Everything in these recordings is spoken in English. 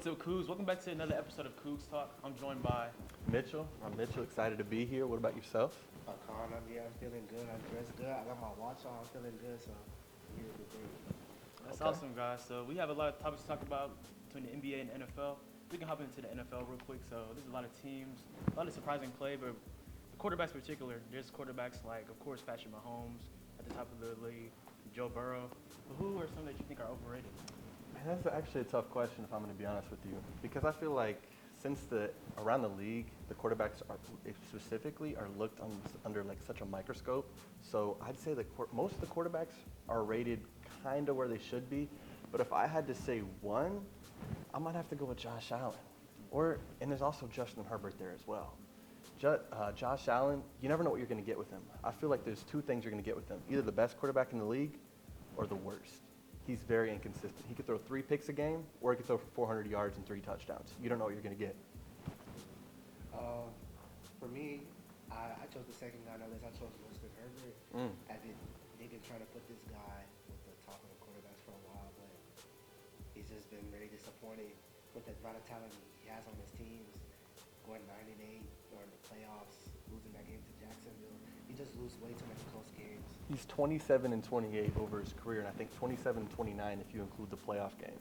what's up, Cougs? Welcome back to another episode of CoogsTalk. I'm joined by Mitchell. I'm Mitchell, excited to be here. What about yourself? Akan, I'm feeling good. I'm dressed good. I got my watch on. I'm feeling good, so I'm here today. That's awesome, guys. So we have a lot of topics to talk about between the NBA and NFL. We can hop into the NFL real quick. So there's a lot of teams, a lot of surprising play, but the quarterbacks in particular, there's quarterbacks like, of course, Patrick Mahomes at the top of the league, Joe Burrow. But who are some that you think are overrated? Man, that's actually a tough question if I'm going to be honest with you, because I feel like since around the league, the quarterbacks are looked under like such a microscope. So I'd say most of the quarterbacks are rated kind of where they should be. But if I had to say one, I might have to go with Josh Allen. And there's also Justin Herbert there as well. Josh Allen, you never know what you're going to get with him. I feel like there's two things you're going to get with him: either the best quarterback in the league or the worst. He's very inconsistent. He could throw 3 picks a game, or he could throw for 400 yards and 3 touchdowns. You don't know what you're going to get. For me, I chose the second guy on the list. I chose Justin Herbert. They've been trying to put this guy with the top of the quarterbacks for a while, but he's just been very disappointing with the amount of talent he has on his teams. Going 9-8 during the playoffs, losing that game to Jacksonville. He just loses way too many close games. He's 27-28 over his career, and I think 27-29 if you include the playoff game,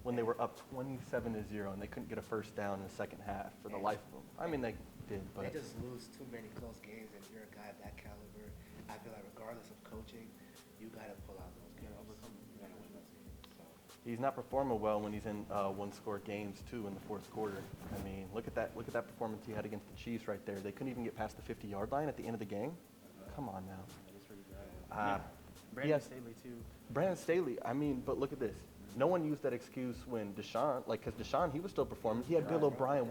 when they were up 27-0 and they couldn't get a first down in the second half for the life of them. I mean, they did, but they just lose too many close games, and if you're a guy of that caliber, I feel like regardless of coaching, you got to pull out those games. You got to win those games. So. He's not performing well when he's in one-score games too in the fourth quarter. I mean, look at that performance he had against the Chiefs right there. They couldn't even get past the 50-yard line at the end of the game. Come on now. That is pretty bad. Brandon Staley, too. Brandon Staley, I mean, but look at this. No one used that excuse when Deshaun, because Deshaun, he was still performing. He had Bill O'Brien,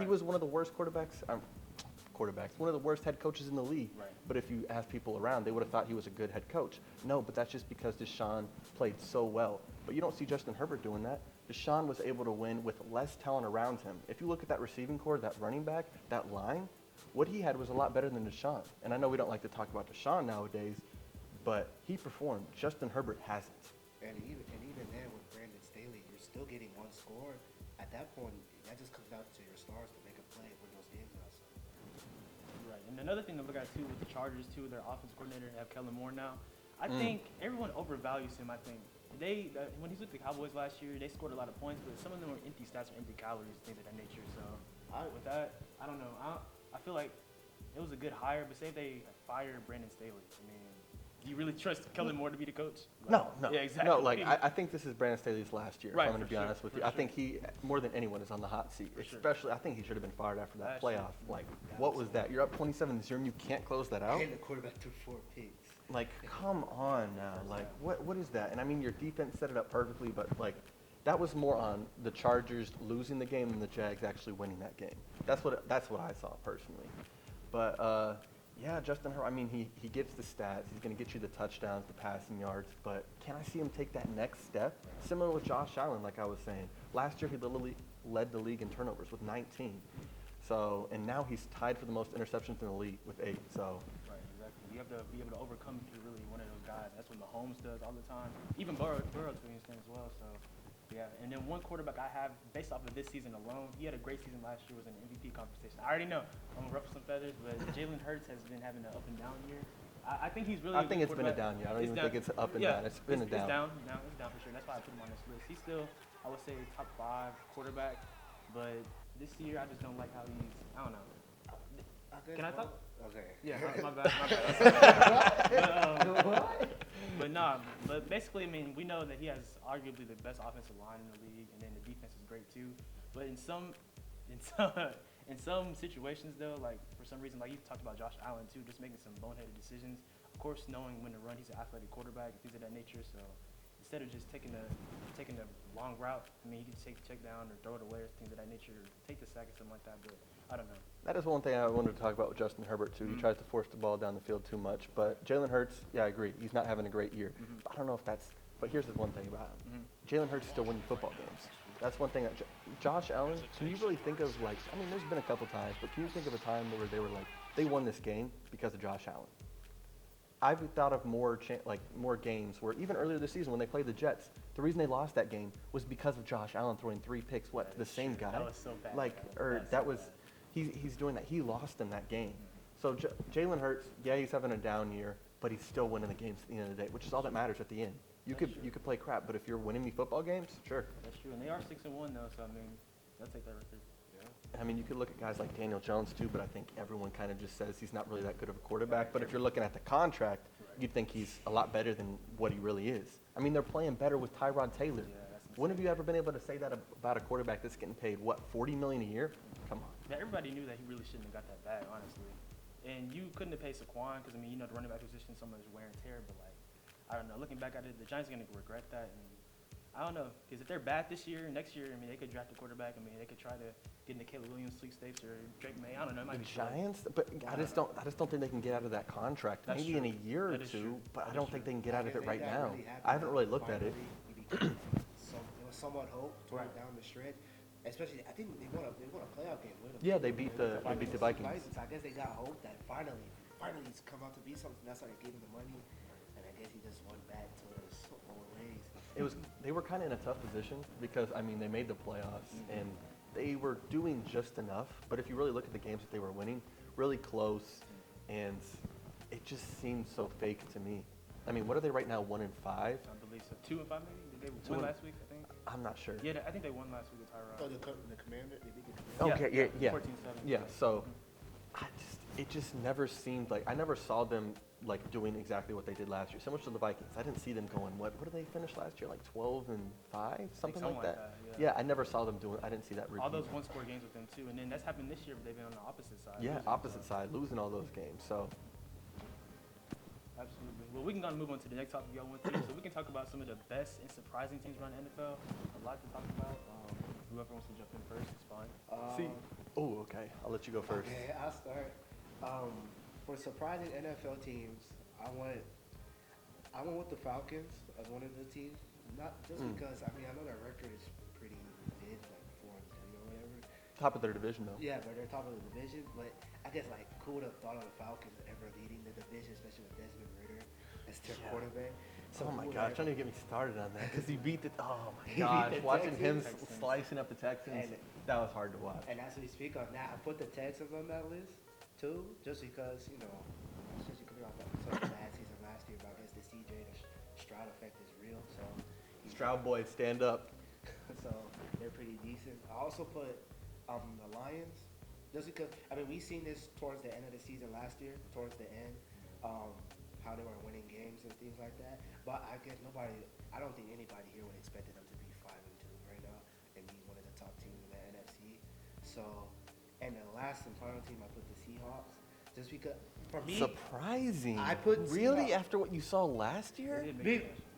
he was one of the worst one of the worst head coaches in the league. Right. But if you ask people around, they would have thought he was a good head coach. No, but that's just because Deshaun played so well. But you don't see Justin Herbert doing that. Deshaun was able to win with less talent around him. If you look at that receiving core, that running back, that line, what he had was a lot better than Deshaun. And I know we don't like to talk about Deshaun nowadays, but he performed. Justin Herbert hasn't. And even then, with Brandon Staley, you're still getting one score. At that point, that just comes out to your stars to make a play when those games are outside. Right. And another thing to look at, too, with the Chargers, too, their offense coordinator, they have Kellen Moore now. I think everyone overvalues him, I think. When he's with the Cowboys last year, they scored a lot of points, but some of them were empty stats or empty calories, things of that nature. So with that, I don't know. I feel like it was a good hire, but say if they fired Brandon Staley, I mean, do you really trust Kellen Moore to be the coach? No. Yeah, exactly. No, I think this is Brandon Staley's last year, right, if I'm going to be honest with you. I think he, more than anyone, is on the hot seat. Especially, I think he should have been fired after that playoff. Like, what was that? You're up 27-0 and you can't close that out? And the quarterback threw 4 picks. Like, come on now. Like, what is that? And I mean, your defense set it up perfectly, but like, that was more on the Chargers losing the game than the Jags actually winning that game. That's what I saw personally. But yeah, Justin Herbert, I mean, he gets the stats. He's going to get you the touchdowns, the passing yards. But can I see him take that next step? Similar with Josh Allen, like I was saying. Last year, he literally led the league in turnovers with 19. So, and now he's tied for the most interceptions in the league with 8. So. Right, exactly. You have to be able to overcome if you're really one of those guys. That's what Mahomes does all the time. Even Burrow to an extent as well. So. Yeah, and then one quarterback I have, based off of this season alone, he had a great season last year, was in the MVP conversation. I already know I'm going to ruffle some feathers, but Jalen Hurts has been having an up and down year. I think he's really I think it's been a down year. I don't even think it's up and down. It's been a down. It's down for sure. That's why I put him on this list. He's still, I would say, top 5 quarterback, but this year I just don't like how he's, I don't know. Can I talk? Okay. Yeah, my bad. But basically, I mean, we know that he has arguably the best offensive line in the league, and then the defense is great too. But in some situations, though, like for some reason, like you talked about Josh Allen too, just making some boneheaded decisions. Of course, knowing when to run, he's an athletic quarterback and things of that nature. So instead of just taking the long route, I mean, he can take the check down or throw it away or things of that nature, or take the sack or something like that. But I don't know. That is one thing I wanted to talk about with Justin Herbert, too. He tries to force the ball down the field too much. But Jalen Hurts, yeah, I agree. He's not having a great year. I don't know if that's – but here's the one thing about him. Jalen Hurts is still winning football games. That's one thing. Josh Allen, can you really think of, like – I mean, there's been a couple times, but can you think of a time where they were like – they won this game because of Josh Allen? I've thought of more games where even earlier this season when they played the Jets, the reason they lost that game was because of Josh Allen throwing 3 picks. What, the same guy? That was so bad. He's doing that. He lost in that game. So Jalen Hurts, yeah, he's having a down year, but he's still winning the games at the end of the day, which is all that matters at the end. You could play crap, but if you're winning me football games, sure. That's true, and they are 6-1 though, so I mean, they'll take that record. I mean, you could look at guys like Daniel Jones too, but I think everyone kind of just says he's not really that good of a quarterback. But if you're looking at the contract, you'd think he's a lot better than what he really is. I mean, they're playing better with Tyrod Taylor. When have you ever been able to say that about a quarterback that's getting paid, what, $40 million a year? Come on. Yeah, everybody knew that he really shouldn't have got that bag, honestly. And you couldn't have paid Saquon because, I mean, the running back position is so much wear and tear. But, I don't know. Looking back at it, the Giants are going to regret that. And I don't know. Because if they're bad this year, next year, I mean, they could draft a quarterback. I mean, they could try to get into Caleb Williams, sweepstakes, or Drake May. I don't know. It might the be Giants? But I just don't think they can get out of that contract. That's Maybe true. in a year or That is two, true. but I That don't is think true. they can get out of it right now. Really I haven't really looked at it. There was somewhat hope toward down the stretch. Especially, I think they won a playoff game with them. Yeah, they beat the Vikings. So I guess they got hope that finally he's come out to be something. That's why they gave him the money, and I guess he just went back to his old ways. They were kind of in a tough position because I mean they made the playoffs and they were doing just enough. But if you really look at the games that they were winning, really close, and it just seemed so fake to me. I mean, what are they right now? 1-5. I believe so. 2-5 maybe. Did they win last week? I think. I'm not sure. Yeah, I think they won last week with Tyrod. Oh, the Commander. They beat the Commander. Okay, yeah. 14-7. Yeah, so it just never seemed like I never saw them like doing exactly what they did last year. So much to the Vikings. I didn't see them going, what did they finish last year? Like 12-5, something like that. Yeah, I never saw them doing. I didn't see that repeat. All those one-score games with them too, and then that's happened this year, but they've been on the opposite side. Yeah, opposite side, losing all those games. So absolutely. Well, we can go and move on to the next topic y'all want to. So we can talk about some of the best and surprising teams around the NFL. A lot to talk about. Whoever wants to jump in first is fine. okay. I'll let you go first. Okay, I'll start. For surprising NFL teams, I went with the Falcons as one of the teams. Not just because I know their record is pretty mid, like 4-3 or whatever. Top of their division though. Yeah, but they're top of the division. But I guess who would have thought of the Falcons ever leading the division, especially with Desmond Ridder as their quarterback. So oh my gosh, don't even get me started on that because he beat the. Oh my gosh, watching him slicing up the Texans, that was hard to watch. And as we speak on that, I put the Texans on that list too, just because especially coming off such a bad season last year. But I guess the Stroud effect is real. So Stroud boys, stand up. So they're pretty decent. I also put the Lions, just because we seen this towards the end of the season last year, towards the end. How they were winning games and things like that. But I guess I don't think anybody here would expected them to be 5-2 right now and be one of the top teams in the NFC. So, and the last and final team, I put the Seahawks. Just because, for me, surprising. I put really Seahawks. After what you saw last year.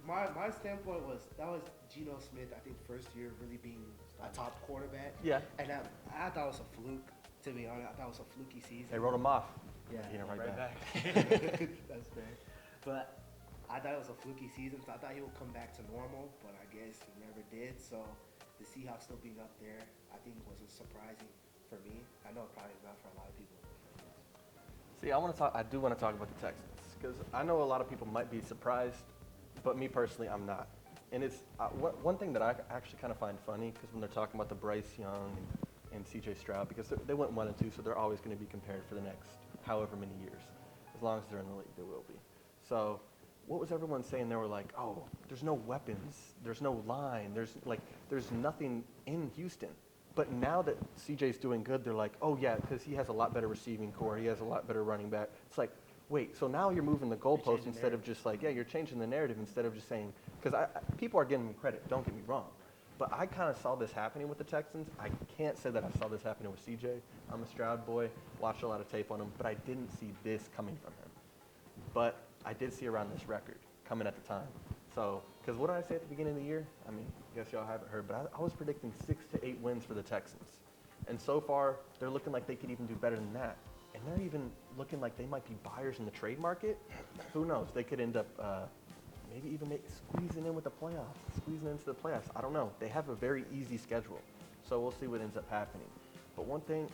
My standpoint was that was Geno Smith. I think first year really being a top quarterback. Yeah. And I thought it was a fluke. To be honest, I thought it was a fluky season. They wrote him off. Yeah, right back. That's fair. But I thought it was a fluky season, so I thought he would come back to normal, but I guess he never did. So the Seahawks still being up there, I think wasn't surprising for me. I know probably not for a lot of people. See, I do want to talk about the Texans because I know a lot of people might be surprised, but me personally, I'm not. And it's one thing that I actually kind of find funny because when they're talking about the Bryce Young and C.J. Stroud, because they went 1-2, so they're always going to be compared for the next however many years. As long as they're in the league, they will be. So what was everyone saying? They were like, oh, there's no weapons. There's no line. There's nothing in Houston. But now that CJ's doing good, they're like, oh, yeah, because he has a lot better receiving core. He has a lot better running back. It's like, wait, so now you're moving the goalpost instead of just like, yeah, you're changing the narrative instead of just saying, because people are giving him credit. Don't get me wrong. But I kind of saw this happening with the Texans. I can't say that I saw this happening with CJ. I'm a Stroud boy, watched a lot of tape on him, but I didn't see this coming from him. But I did see around this record coming at the time. So, because what did I say at the beginning of the year? I guess y'all haven't heard, but I was predicting 6 to 8 wins for the Texans. And so far, they're looking like they could even do better than that. And they're even looking like they might be buyers in the trade market. Who knows? They could end up maybe even squeezing in with the playoffs, squeezing into the playoffs. I don't know. They have a very easy schedule. So we'll see what ends up happening. But one thing,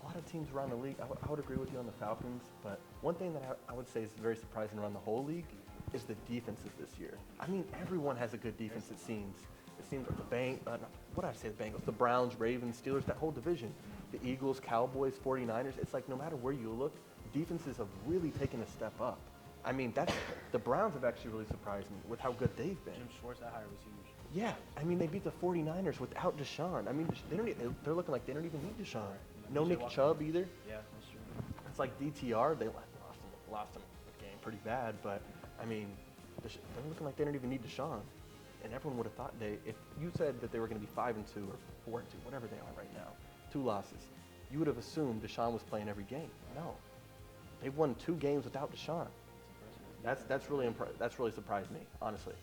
a lot of teams around the league, I would agree with you on the Falcons, but one thing that I would say is very surprising around the whole league is the defenses this year. I mean, everyone has a good defense, it seems. It seems like the Bengals, the Browns, Ravens, Steelers, that whole division. The Eagles, Cowboys, 49ers, it's like no matter where you look, defenses have really taken a step up. I mean, the Browns have actually really surprised me with how good they've been. Jim Schwartz, that hire was huge. Yeah, I mean, they beat the 49ers without Deshaun. I mean, they're looking like they don't even need Deshaun. No Nick Chubb either. Yeah, that's true. It's like DTR, they lost him the game pretty bad, but I mean, they're looking like they don't even need Deshaun. And everyone would have thought if you said that they were going to be 5-2 or 4-2, whatever they are right now, 2 losses, you would have assumed Deshaun was playing every game. No, they've won 2 games without Deshaun. That's really surprised me, honestly.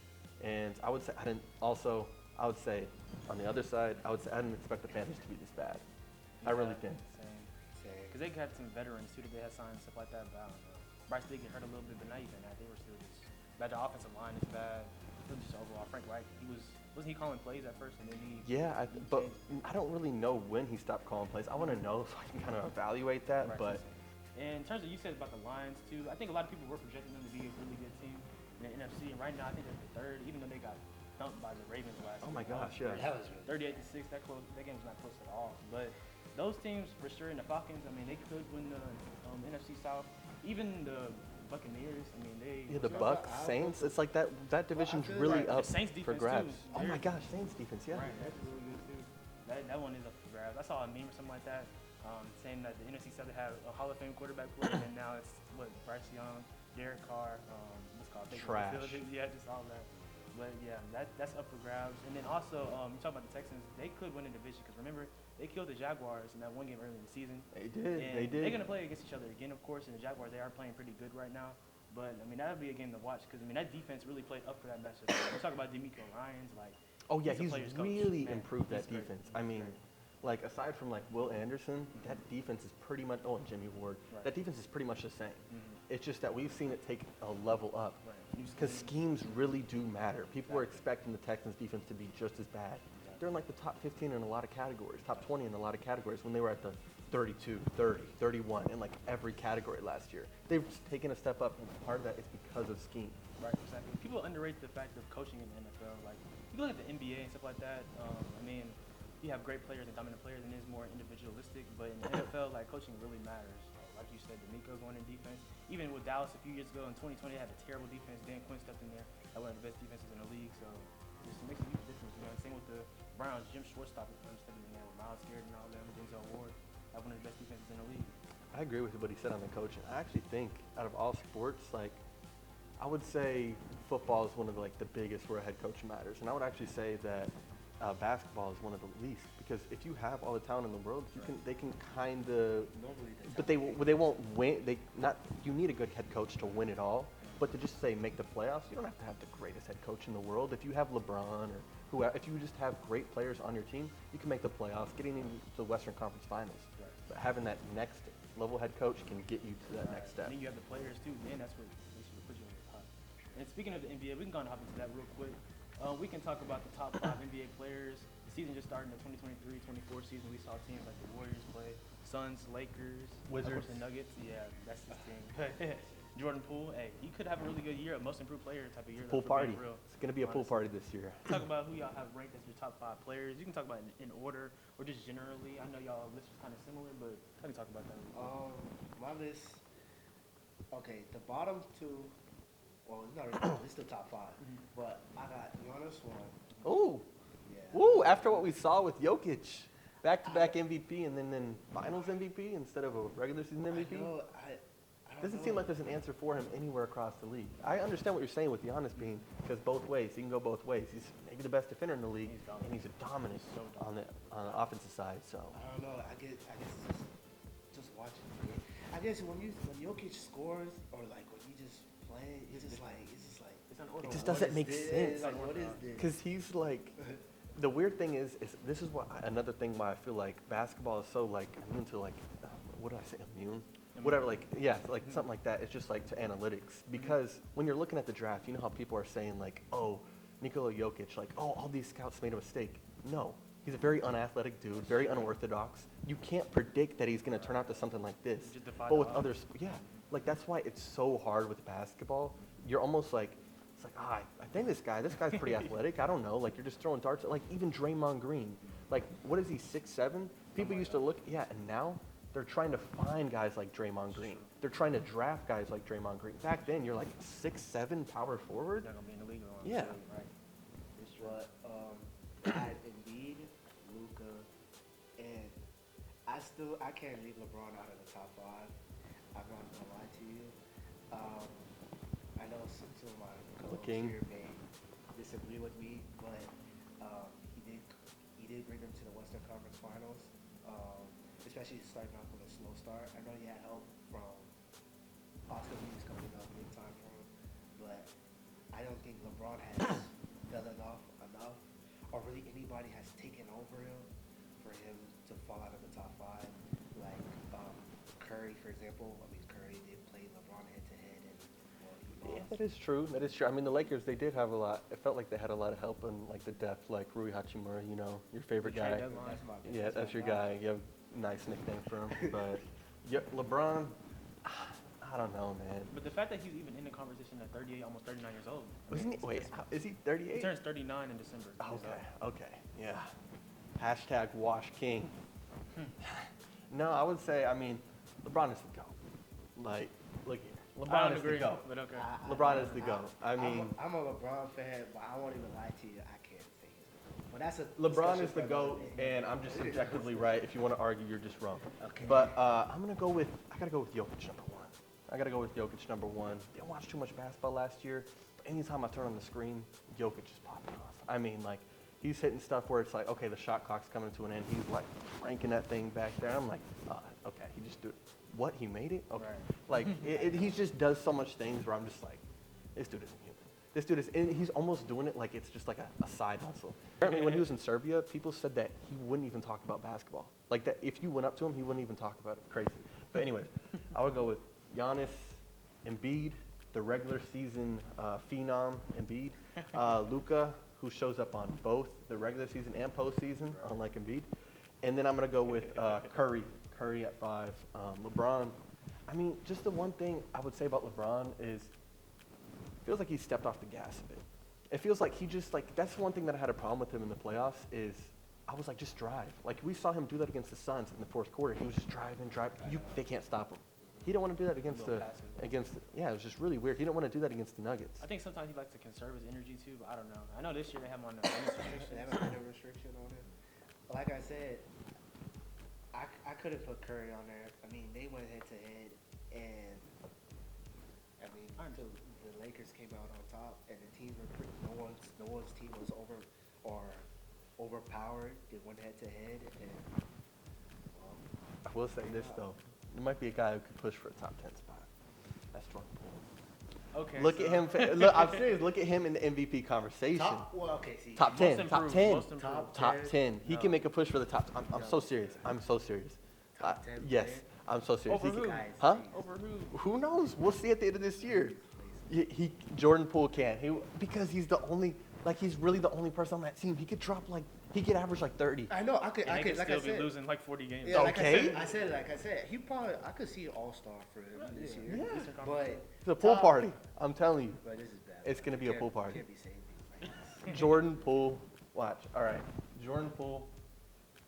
And I would say I would say on the other side, I didn't expect the Panthers to be this bad. I really didn't. Same. Because they had some veterans too that they had signed and stuff like that. But I don't know. Bryce did get hurt a little bit, but not even that. They were still just bad. The offensive line is bad. Just overall, Frank Reich, wasn't he calling plays at first, and then but I don't really know when he stopped calling plays. I want to know so I can kind of evaluate that. Right, but and in terms of you said about the Lions too, I think a lot of people were projecting them to be a really good team in the NFC, and right now I think they're the 3rd, even though they got thumped by the Ravens last week. Oh my gosh, yeah. That was really 38-6. That game was not close at all. But those teams, for sure, and the Falcons, I mean, they could win the NFC South. Even the Buccaneers, I mean, the Bucs, Saints. It's like that division's really up for grabs. Too. Oh my gosh, Saints defense, yeah. Right, that's really good too. That one is up for grabs. I saw a meme or something like that saying that the NFC South had a Hall of Fame quarterback play, and now it's Bryce Young, Derek Carr, what's called trash. Yeah, just all that. But yeah, that's up for grabs. And then also, you talk about the Texans, they could win a division because remember they killed the Jaguars in that one game early in the season. They did. And they did. They're gonna play against each other again, of course. And the Jaguars, they are playing pretty good right now. But I mean, that would be a game to watch because I mean that defense really played up for that matchup. We talk about DeMeco Ryans, like. Oh yeah, he's really coach. improved that He's defense. Great. I mean, like aside from like Will Anderson, that defense is pretty much. Oh, and Jimmy Ward. Right. That defense is pretty much the same. Mm-hmm. It's just that we've seen it take a level up. Right. Because schemes really do matter. People were expecting the Texans defense to be just as bad. They're in like the top 15 in a lot of categories, top 20 in a lot of categories when they were at the 32, 30, 31 in like every category last year. They've taken a step up, and part of that is because of scheme. Right, exactly. People underrate the fact of coaching in the NFL. Like, you look at the NBA and stuff like that. I mean, you have great players and dominant players, and it's more individualistic. But in the NFL, like, coaching really matters. Like you said, DeMeco going in defense. Even with Dallas a few years ago in 2020, they had a terrible defense. Dan Quinn stepped in there at one of the best defenses in the league. So it just makes a huge difference. You know, same with the Browns. Jim Schwartz stepping in there with Miles Garrett and all them. Denzel Ward, have one of the best defenses in the league. I agree with what he said on the coaching. I actually think out of all sports, like, I would say football is one of the biggest where a head coach matters. And I would actually say that basketball is one of the least, because if you have all the talent in the world, they can kind of, but they won't win. You need a good head coach to win it all. But to just say make the playoffs, you don't have to have the greatest head coach in the world. If you have LeBron or whoever, if you just have great players on your team, you can make the playoffs, getting into the Western Conference Finals. Right. But having that next level head coach can get you to that next step. And then you have the players too. Then that's what basically puts you on the top. And speaking of the NBA, we can go and hop into that real quick. We can talk about the top 5 NBA players. The season just started in the 2023-24 season. We saw teams like the Warriors play, Suns, Lakers, Wizards, and Nuggets. Yeah, that's his team. Jordan Poole, hey, he could have a really good year, a most improved player type of year. Pool party. It's going to be a pool party this year. Talk about who y'all have ranked as your top 5 players. You can talk about it in order or just generally. I know y'all list is kind of similar, but how do you talk about that? My list. Okay, the bottom 2. Well, it's not really, it's the top 5. But I got Giannis 1. Ooh. Yeah. Ooh, after what we saw with Jokic. Back-to-back MVP and then finals MVP instead of a regular season MVP. I Doesn't seem like there's an answer for him anywhere across the league. I understand what you're saying with Giannis being, because both ways, he can go both ways. He's maybe the best defender in the league, and he's dominant on the offensive side. So I don't know. I guess it's just watching the game. I guess when Jokic scores or like when he just plays, it's just like it just doesn't make sense. Like, what is this? Because he's like. The weird thing is this is another thing why I feel like basketball is so immune to what do I say, immune? Whatever, something like that. It's just to analytics. Because when you're looking at the draft, you know how people are saying oh, Nikola Jokic, all these scouts made a mistake. No, He's a very unathletic dude, very unorthodox. You can't predict that he's going to turn out to something like this. Just defy But the with odds. others, yeah, like that's why it's so hard with basketball. You're almost like, it's like, I think this guy's pretty athletic. I don't know. Like you're just throwing darts at like even Draymond Green. Like what is he, 6'7"? People used to look, yeah, and now they're trying to find guys like Draymond Green. They're trying to draft guys like Draymond Green. Back then, you're like 6'7" power forward. They're gonna be in the league long. Yeah. Right. It's true. But I had Embiid, Luka, and I can't leave LeBron out of the top 5. I'm not gonna lie to you. I know some of my co-hosts King. here may disagree with me, but he did bring them to the Western Conference Finals. Especially starting off with a slow start. I know he had help from Oscar Reeves coming up big time for him, but I don't think LeBron has done enough, or really anybody has taken over him for him to fall out of the top 5. Like Curry, for example. I mean, Curry did play LeBron head to head, and he Yeah, lost. that is true. That is true. I mean, the Lakers, they did have a lot. It felt like they had a lot of help in like the depth, like Rui Hachimura, you know, your favorite The trade guy. deadline. Yeah, that's your guy. You have a nice nickname for him. But yeah, LeBron, I don't know, man. But the fact that he's even in the conversation at 38, almost 39 years old. Wasn't he, wait, is he 38? He turns 39 in December. Okay, yeah. Hashtag Wash King. No, I would say, I mean, LeBron is the GOAT. Like, look here. I LeBron don't is the agree, GOAT. but okay. LeBron is the GOAT. I mean, I'm a LeBron fan, but I won't even lie to you. I can't say he's the GOAT. But that's a LeBron discussion is the for another GOAT, day. and I'm just subjectively right. If you want to argue, you're just wrong. Okay. But I gotta go with Jokic number 1. I gotta go with Jokic number 1. Didn't watch too much basketball last year, but anytime I turn on the screen, Jokic is popping off. I mean, like, he's hitting stuff where it's like, okay, the shot clock's coming to an end. He's like cranking that thing back there. I'm like, okay, he just do it. What? He made it? Okay. Right. Like, he just does so much things where I'm just like, this dude isn't human. This dude is, and he's almost doing it like it's just like a side hustle. Apparently, when he was in Serbia, people said that he wouldn't even talk about basketball. Like that, if you went up to him, he wouldn't even talk about it. Crazy. But anyways, I would go with Giannis, Embiid, the regular season phenom Embiid, Luka, who shows up on both the regular season and postseason, unlike Embiid, and then I'm gonna go with Curry at 5, LeBron. I mean, just the one thing I would say about LeBron is, it feels like he stepped off the gas a bit. It feels like he just like, that's one thing that I had a problem with him in the playoffs is, I was like, just drive. Like we saw him do that against the Suns in the fourth quarter. He was just driving. They can't stop him. He didn't want to do that against yeah, it was just really weird. He didn't want to do that against the Nuggets. I think sometimes he likes to conserve his energy too, but I don't know. I know this year they have him on the bonus restriction. They haven't put a restriction on him. But like I said, I couldn't put Curry on there. I mean, they went head to head, and I mean, the Lakers came out on top, and the teams were no one's team was overpowered. They went head to head, and I will say this though, there might be a guy who could push for a top 10 spot. That's Jordan Poole. Okay. Look at him. Look, I'm serious. Look at him in the MVP conversation. Top 10. Most Top improved, 10. most improved. Top 10. He No. can make a push for the top. I'm so serious. I'm so serious. Top 10 Yes, player? I'm so serious. Over He who? can, huh? Over who? Who knows? We'll see at the end of this year. Jordan Poole can. Because he's the only, like he's really the only person on that team. He could drop like, he could average like 30. I know. I could. And they could Like still I said, be losing like 40 games. Yeah, Okay. Like I said, he probably. I could see an all-star for him this year. Yeah. Eastern Conference. But It's a pool top- party. I'm telling you. But this is bad. It's gonna be a pool party. Can't be saying things like this. Jordan Poole. Watch. All right. Jordan Poole,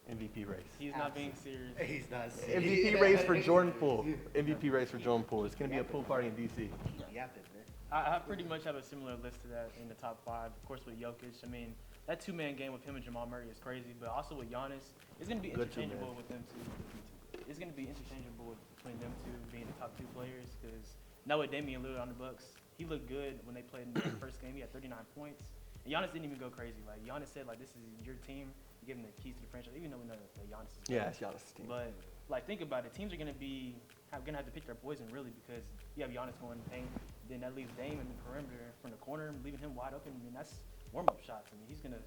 MVP race. He's not being serious. He's not. MVP race for Jordan Poole. MVP race for Jordan Poole. It's gonna be a pool party in DC. Yapping, man. I pretty much have a similar list to that in the top 5. Of course, with Jokic. I mean, that two-man game with him and Jamal Murray is crazy. But also with Giannis, it's going to be Good interchangeable two-man. with them two. It's going to be interchangeable between them two being the top 2 players. Because now with Damian Lillard on the Bucks, he looked good when they played in the first game. He had 39 points. And Giannis didn't even go crazy. Like Giannis said, like, this is your team. You give him the keys to the franchise, even though we know that Giannis is Yeah, good. it's Giannis' team. But like, think about it. Teams are gonna have to pick their poison really, because you have Giannis going in the paint, then that leaves Dame in the perimeter from the corner, leaving him wide open. I mean, that's warm-up shots. I mean, he's gonna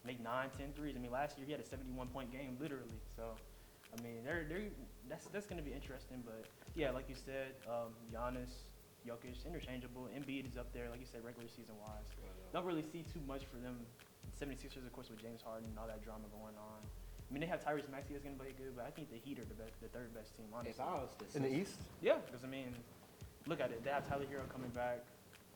make 9, 10 threes. I mean, last year he had a 71-point game, literally. So, I mean, that's gonna be interesting. But yeah, like you said, Giannis, Jokic, interchangeable. Embiid is up there, like you said, regular season wise. Don't really see too much for them 76ers, of course, with James Harden and all that drama going on. I mean, they have Tyrese Maxey that's going to play good, but I think the Heat are the third best team, honestly. If I was the In the East? Yeah, because, I mean, look at it. They have Tyler Hero coming back.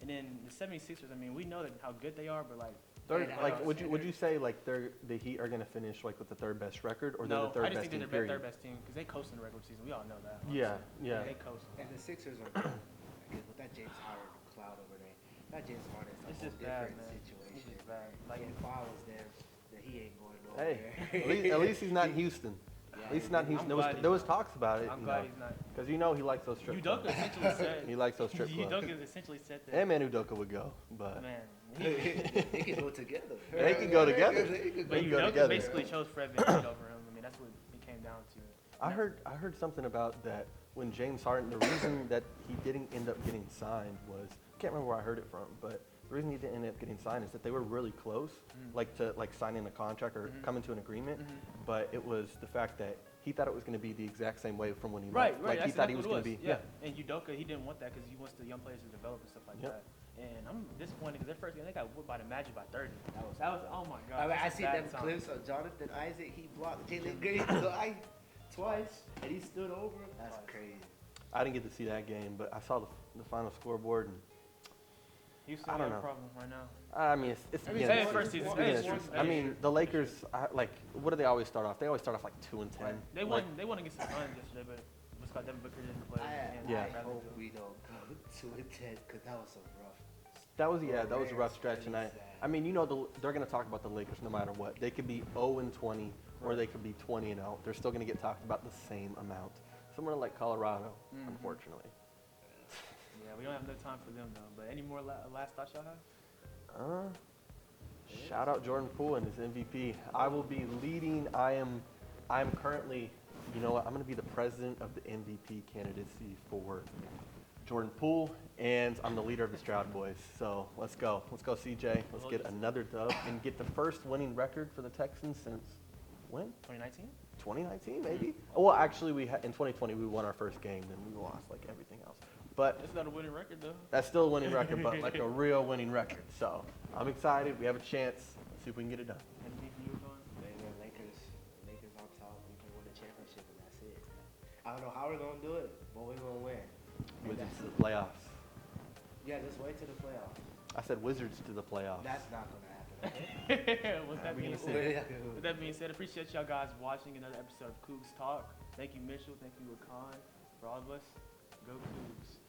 And then the 76ers, I mean, we know that how good they are, but, like, Third, Yeah, like, I would you say like the Heat are gonna finish like with the third best record, or no, they're the I third just best think team? they're the Period. third best team because they coast in the regular season. We all know that. Yeah, honestly. yeah. They coast. And the Sixers are good. Again, with that James Harden cloud over there, that James Harden is It's a just whole bad, different man. It's situation. just bad. Like, If I was there, that he ain't going Hey, nowhere. at least he's not in Houston. At least he's not in Houston. There was talks about it. I'm glad he's not. Because you know he likes those strip Udoka clubs. essentially said. He likes those strip clubs. Udoka essentially said that. And man, Udoka would go, but Man. They can go together. they can go together. But They go Udoka together. basically chose Fred VanVleet over him. I mean, that's what it came down to. I heard something about that when James Harden. The reason that he didn't end up getting signed was I can't remember where I heard it from, but the reason he didn't end up getting signed is that they were really close, like to signing a contract or coming to an agreement. But it was the fact that he thought it was going to be the exact same way from when he Right, left. right. Like he that's thought he exactly was what it going to be. And Udoka, he didn't want that because he wants the young players to develop and stuff like Yep. that. And I'm disappointed because their first game, they got whooped by the Magic by 30. That was Oh my I God. mean, I that's a see bad them time. clips of Jonathan Isaac. He blocked Jalen Green twice, and he stood over him. That's crazy. I didn't get to see that game, but I saw the final scoreboard. And Houston I got don't a know. problem right now. I mean, it's the I mean, beginning it's of first the season. beginning It's of the first season. I season. mean, the Lakers, like, what do they always start off? They always start off like 2-10. Right. They Like, won against the Suns yesterday, but what's called Devin Booker didn't play. and Yeah. I Bradley hope Beal. we don't go 2-10 because that was some rough. that was a rough stretch, and Really sad. I mean, you know, they're going to talk about the Lakers no matter what. They could be 0-20, or they could be 20-0. They're still going to get talked about the same amount. Somewhere like Colorado, unfortunately. Yeah, we don't have no time for them though. But any more last thoughts y'all have? Shout out Jordan Poole and his MVP. I will be leading. I am currently, you know what? I'm going to be the president of the MVP candidacy for Jordan Poole, and I'm the leader of the Stroud Boys. So let's go, CJ. Let's get another dub and get the first winning record for the Texans since when? 2019? 2019, maybe. Well, actually, in 2020 we won our first game, then we lost like everything else. But That's not a winning record though. that's still a winning record, but like a real winning record. So I'm excited. We have a chance. Let's see if we can get it done. MVP you were going? Man, Lakers on top. We can win the championship, and that's it. I don't know how we're gonna do it, but we're gonna win. And Wizards that's- to the playoffs. Yeah, just wait to the playoffs. I said Wizards to the playoffs. That's not gonna happen. With that being gonna see. said, with that being said, appreciate y'all guys watching another episode of CoogsTalk. Thank you, Mitchell. Thank you, Akan. For all of us, go Cougs.